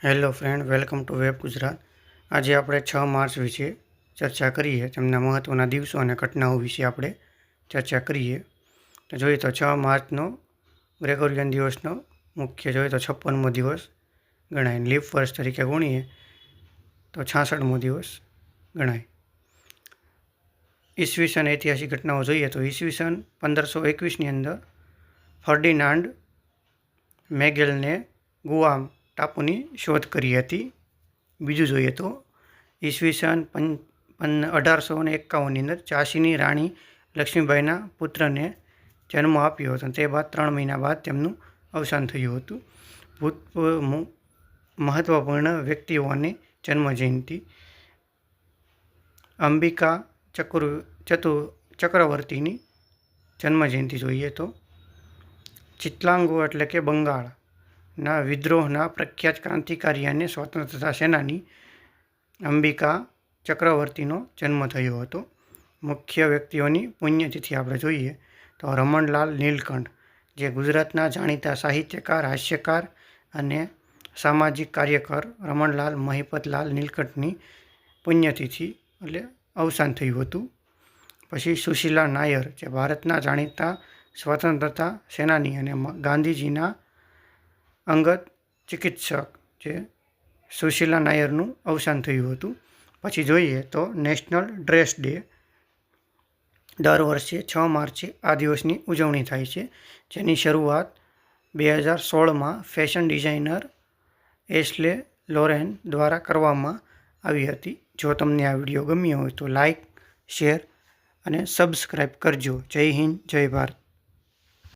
Hello friend, welcome to web Gujarat. આજે આપણે 6 March વિશે ચર્ચા કરીએ। તેમના મહત્ત્વના દિવસો અને ઘટનાઓ વિશે આપણે ચર્ચા કરીએ। તો જોઈએ તો 6 માર્ચનો ગ્રેગોરિયન દિવસનો મુખ્ય જોઈએ તો 56મો દિવસ ગણાય। લીપ વર્ષ તરીકે ગણીએ તો 66મો દિવસ ગણાય। ઈસવીસન ઐતિહાસિક ઘટનાઓ જોઈએ તો ઈસવીસન 1521ની અંદર ફર્ડિનાન્ડ મેગેલને ગુઆમ ટાપુની શોધ કરી હતી। બીજું જોઈએ તો ઈસવીસન 1851ની અંદર ઝાંસીની રાણી લક્ષ્મીબાઈના પુત્રને જન્મ આપ્યો હતો। તે બાદ 3 મહિના બાદ તેમનું અવસાન થયું હતું। ભૂતપૂર્વ મહત્વપૂર્ણ વ્યક્તિઓની જન્મજયંતિ અંબિકા ચક્રવર્તીની જન્મજયંતિ જોઈએ તો ચિત્લાંગો એટલે કે બંગાળના વિદ્રોહના પ્રખ્યાત ક્રાંતિકારી અને સ્વતંત્રતા સેનાની અંબિકા ચક્રવર્તીનો જન્મ થયો હતો। મુખ્ય વ્યક્તિઓની પુણ્યતિથિ આપણે જોઈએ તો રમણલાલ નીલકંઠ, જે ગુજરાતના જાણીતા સાહિત્યકાર, હાસ્યકાર અને સામાજિક કાર્યકર રમણલાલ મહિપતલાલ નીલકંઠની પુણ્યતિથિ એટલે અવસાન થયું હતું। પછી સુશીલા નાયર, જે ભારતના જાણીતા સ્વતંત્રતા સેનાની અને ગાંધીજીના અંગત ચિકિત્સક, જે સુશીલા નાયરનું અવસાન થયું હતું। પછી જોઈએ તો નેશનલ ડ્રેસ ડે, દર વર્ષે 6 માર્ચે આ દિવસની ઉજવણી થાય છે, જેની શરૂઆત 2016માં ફેશન ડિઝાઇનર એશલે લોરેન દ્વારા કરવામાં આવી હતી। જો તમને આ વિડીયો ગમ્યો હોય તો લાઇક, શેર અને સબસ્ક્રાઈબ કરજો। જય હિન્દ, જય ભારત।